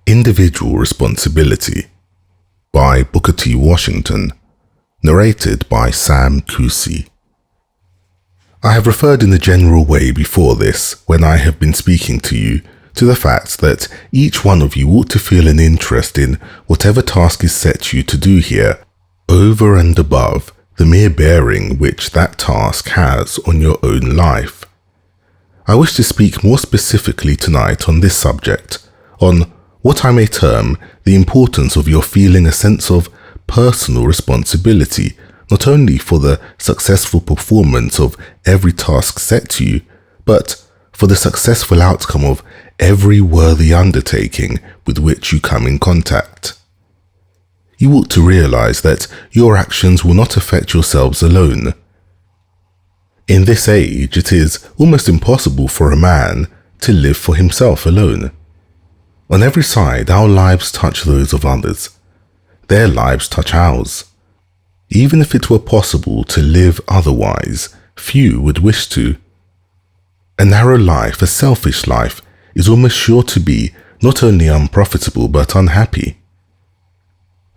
Individual Responsibility by Booker T. Washington, narrated by Sam Kusi. I have referred in a general way before this, when I have been speaking to you, to the fact that each one of you ought to feel an interest in whatever task is set you to do here, over and above the mere bearing which that task has on your own life. I wish to speak more specifically tonight on this subject, on what I may term the importance of your feeling a sense of personal responsibility, not only for the successful performance of every task set to you, but for the successful outcome of every worthy undertaking with which you come in contact. You ought to realize that your actions will not affect yourselves alone. In this age, it is almost impossible for a man to live for himself alone. On every side, our lives touch those of others. Their lives touch ours. Even if it were possible to live otherwise, few would wish to. A narrow life, a selfish life, is almost sure to be not only unprofitable but unhappy.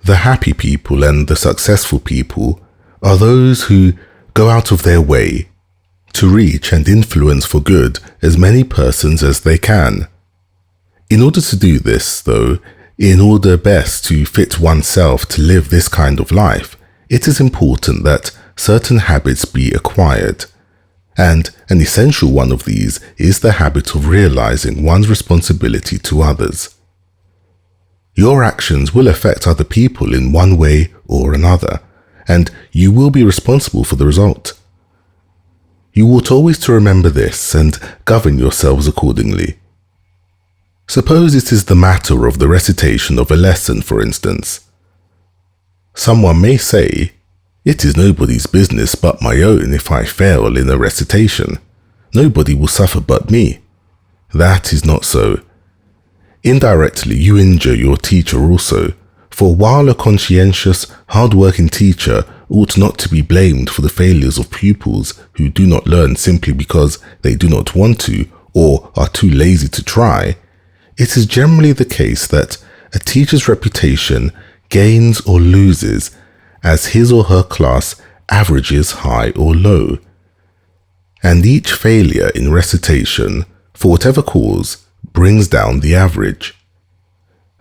The happy people and the successful people are those who go out of their way to reach and influence for good as many persons as they can. In order to do this, though, in order best to fit oneself to live this kind of life, it is important that certain habits be acquired, and an essential one of these is the habit of realizing one's responsibility to others. Your actions will affect other people in one way or another, and you will be responsible for the result. You ought always to remember this and govern yourselves accordingly. Suppose it is the matter of the recitation of a lesson, for instance. Someone may say, "It is nobody's business but my own if I fail in a recitation. Nobody will suffer but me." That is not so. Indirectly, you injure your teacher also, for while a conscientious, hard-working teacher ought not to be blamed for the failures of pupils who do not learn simply because they do not want to or are too lazy to try, it is generally the case that a teacher's reputation gains or loses as his or her class averages high or low. And each failure in recitation, for whatever cause, brings down the average.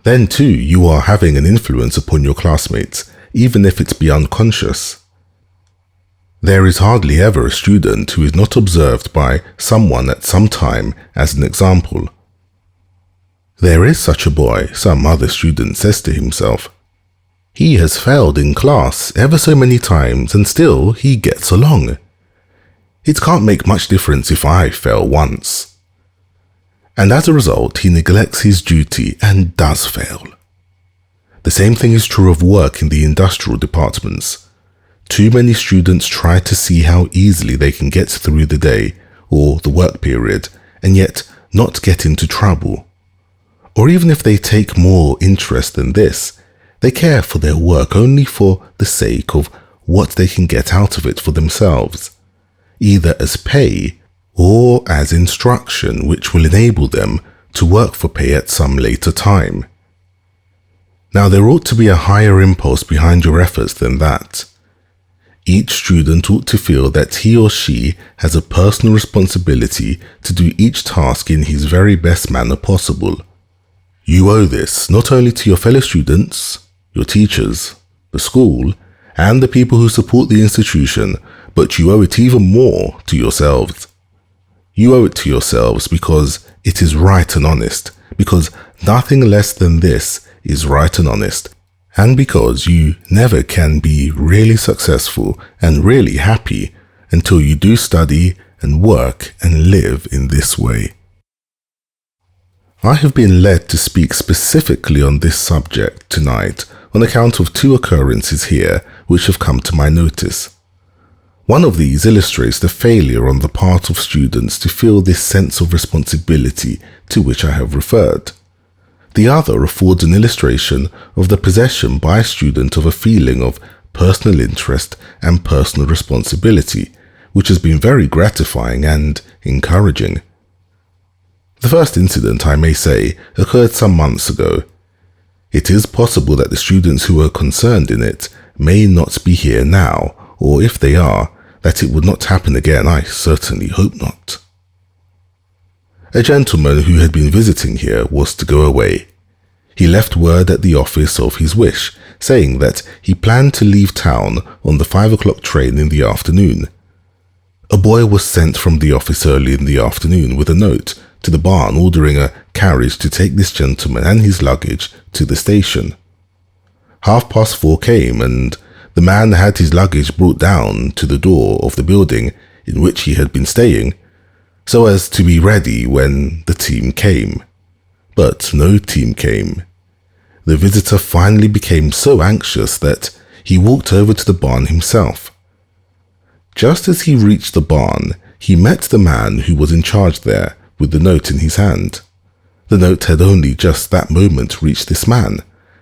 Then too, you are having an influence upon your classmates, even if it be unconscious. There is hardly ever a student who is not observed by someone at some time as an example. "There is such a boy," some other student says to himself. "He has failed in class ever so many times and still he gets along. It can't make much difference if I fail once." And as a result, he neglects his duty and does fail. The same thing is true of work in the industrial departments. Too many students try to see how easily they can get through the day or the work period and yet not get into trouble. Or even if they take more interest than this, they care for their work only for the sake of what they can get out of it for themselves, either as pay or as instruction which will enable them to work for pay at some later time. Now there ought to be a higher impulse behind your efforts than that. Each student ought to feel that he or she has a personal responsibility to do each task in his very best manner possible. You owe this not only to your fellow students, your teachers, the school, and the people who support the institution, but you owe it even more to yourselves. You owe it to yourselves because it is right and honest, because nothing less than this is right and honest, and because you never can be really successful and really happy until you do study and work and live in this way. I have been led to speak specifically on this subject tonight on account of two occurrences here which have come to my notice. One of these illustrates the failure on the part of students to feel this sense of responsibility to which I have referred. The other affords an illustration of the possession by a student of a feeling of personal interest and personal responsibility, which has been very gratifying and encouraging. The first incident, I may say, occurred some months ago, It is possible that the students who were concerned in it may not be here now, or if they are, that it would not happen again. I certainly hope not. A gentleman who had been visiting here was to go away. He left word at the office of his wish, saying that he planned to leave town on the 5 o'clock train in the afternoon. A boy was sent from the office early in the afternoon with a note to the barn ordering a carriage to take this gentleman and his luggage to the station. 4:30 came, and the man had his luggage brought down to the door of the building in which he had been staying, so as to be ready when the team came. But no team came. The visitor finally became so anxious that he walked over to the barn himself. Just as he reached the barn, he met the man who was in charge there with the note in his hand. The note had only just that moment reached this man,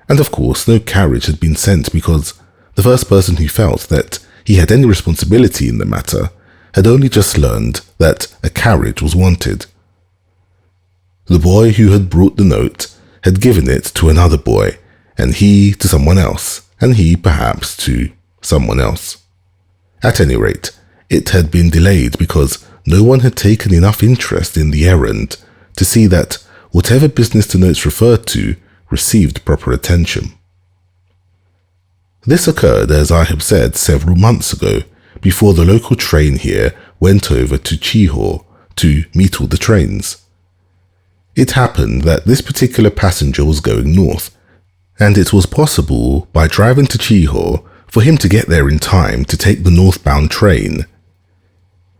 and of course no carriage had been sent because the first person who felt that he had any responsibility in the matter had only just learned that a carriage was wanted. The boy who had brought the note had given it to another boy, and he to someone else, and he perhaps to someone else. At any rate, it had been delayed because no one had taken enough interest in the errand to see that whatever business the notes referred to received proper attention. This occurred, as I have said, several months ago, before the local train here went over to Chiho to meet all the trains. It happened that this particular passenger was going north, and it was possible by driving to Chiho for him to get there in time to take the northbound train.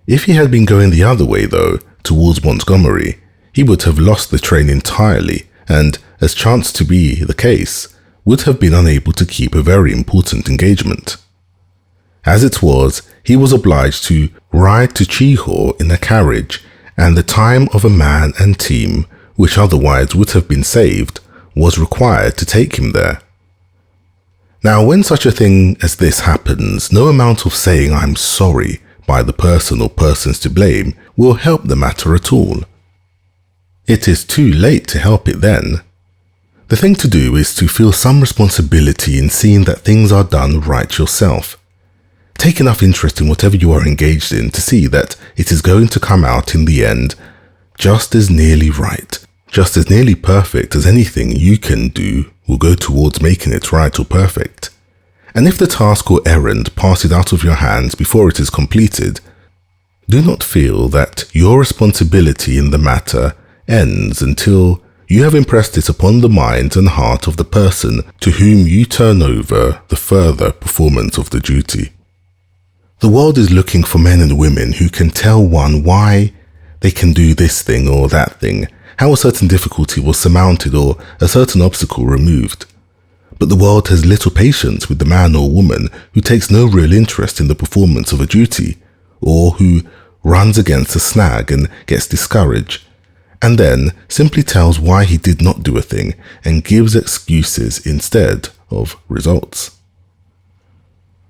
If he had been going the other way, though, towards Montgomery, he would have lost the train entirely and, as chanced to be the case, would have been unable to keep a very important engagement. As it was, he was obliged to ride to Chiho in a carriage, and the time of a man and team, which otherwise would have been saved, was required to take him there. Now, when such a thing as this happens, no amount of saying "I'm sorry" by the person or persons to blame will help the matter at all. It is too late to help it then. The thing to do is to feel some responsibility in seeing that things are done right yourself. Take enough interest in whatever you are engaged in to see that it is going to come out in the end just as nearly right, just as nearly perfect as anything you can do will go towards making it right or perfect. And if the task or errand passes out of your hands before it is completed, do not feel that your responsibility in the matter ends until you have impressed it upon the mind and heart of the person to whom you turn over the further performance of the duty. The world is looking for men and women who can tell one why they can do this thing or that thing, how a certain difficulty was surmounted or a certain obstacle removed. But the world has little patience with the man or woman who takes no real interest in the performance of a duty, or who runs against a snag and gets discouraged, and then simply tells why he did not do a thing and gives excuses instead of results.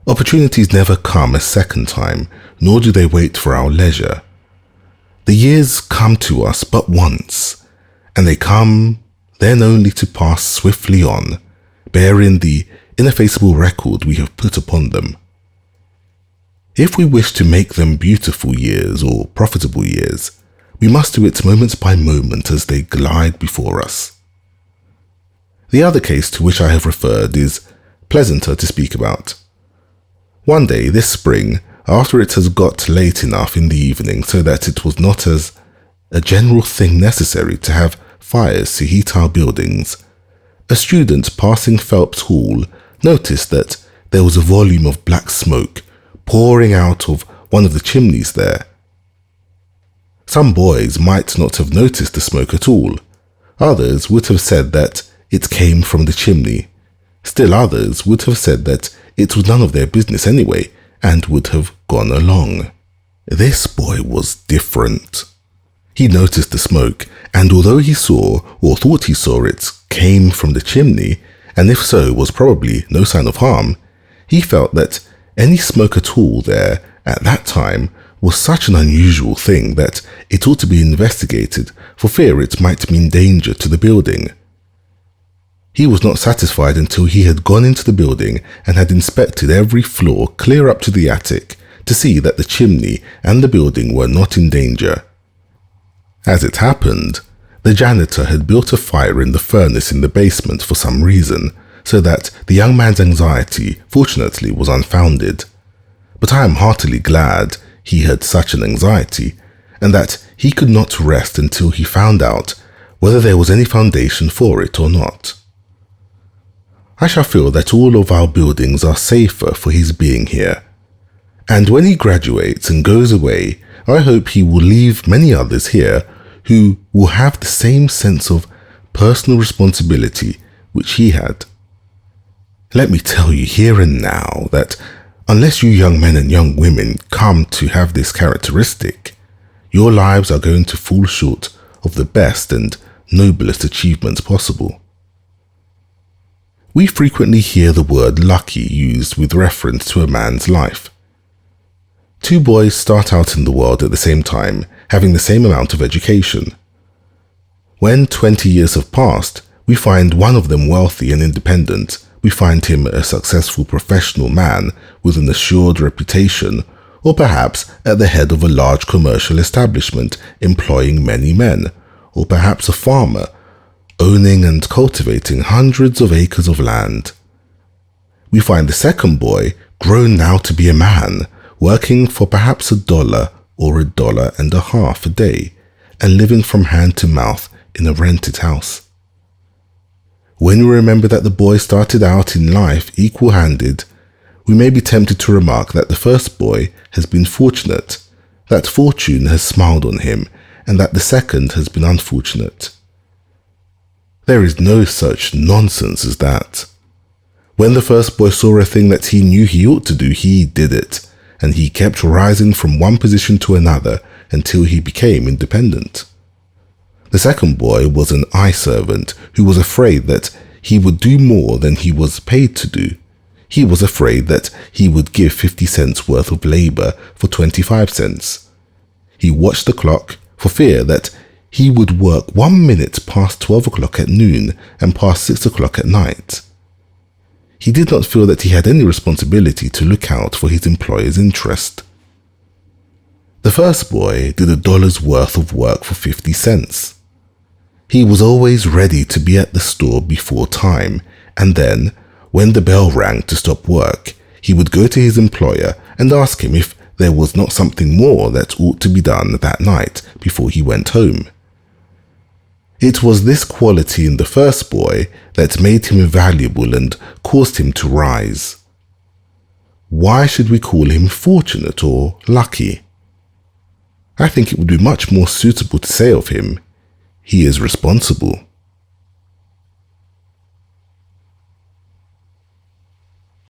Opportunities never come a second time, nor do they wait for our leisure. The years come to us but once, and they come then only to pass swiftly on, bearing the ineffaceable record we have put upon them. If we wish to make them beautiful years or profitable years, we must do it moment by moment as they glide before us. The other case to which I have referred is pleasanter to speak about. One day this spring, after it has got late enough in the evening so that it was not as a general thing necessary to have fires to heat our buildings, a student passing Phelps Hall noticed that there was a volume of black smoke pouring out of one of the chimneys there. Some boys might not have noticed the smoke at all. Others would have said that it came from the chimney. Still others would have said that it was none of their business anyway and would have gone along. This boy was different. He noticed the smoke, and although he saw or thought he saw it came from the chimney, and if so was probably no sign of harm, he felt that any smoke at all there at that time was such an unusual thing that it ought to be investigated for fear it might mean danger to the building. He was not satisfied until he had gone into the building and had inspected every floor clear up to the attic to see that the chimney and the building were not in danger. As it happened, the janitor had built a fire in the furnace in the basement for some reason, so that the young man's anxiety, fortunately, was unfounded. But I am heartily glad he had such an anxiety, and that he could not rest until he found out whether there was any foundation for it or not. I shall feel that all of our buildings are safer for his being here, and when he graduates and goes away, I hope he will leave many others here who will have the same sense of personal responsibility which he had. Let me tell you here and now that unless you young men and young women come to have this characteristic, your lives are going to fall short of the best and noblest achievements possible. We frequently hear the word lucky used with reference to a man's life. Two boys start out in the world at the same time, having the same amount of education. When 20 years have passed, we find one of them wealthy and independent. We find him a successful professional man with an assured reputation, or perhaps at the head of a large commercial establishment employing many men, or perhaps a farmer, owning and cultivating hundreds of acres of land. We find the second boy, grown now to be a man, working for perhaps $1 or $1.50 a day, and living from hand to mouth in a rented house. When we remember that the boy started out in life equal-handed, we may be tempted to remark that the first boy has been fortunate, that fortune has smiled on him, and that the second has been unfortunate. There is no such nonsense as that. When the first boy saw a thing that he knew he ought to do, he did it, and he kept rising from one position to another until he became independent. The second boy was an eye servant who was afraid that he would do more than he was paid to do. He was afraid that he would give 50 cents worth of labor for 25 cents. He watched the clock for fear that he would work 1 minute past 12 o'clock at noon and past 6 o'clock at night. He did not feel that he had any responsibility to look out for his employer's interest. The first boy did $1 worth of work for 50 cents. He was always ready to be at the store before time, and then, when the bell rang to stop work, he would go to his employer and ask him if there was not something more that ought to be done that night before he went home. It was this quality in the first boy that made him valuable and caused him to rise. Why should we call him fortunate or lucky? I think it would be much more suitable to say of him, he is responsible.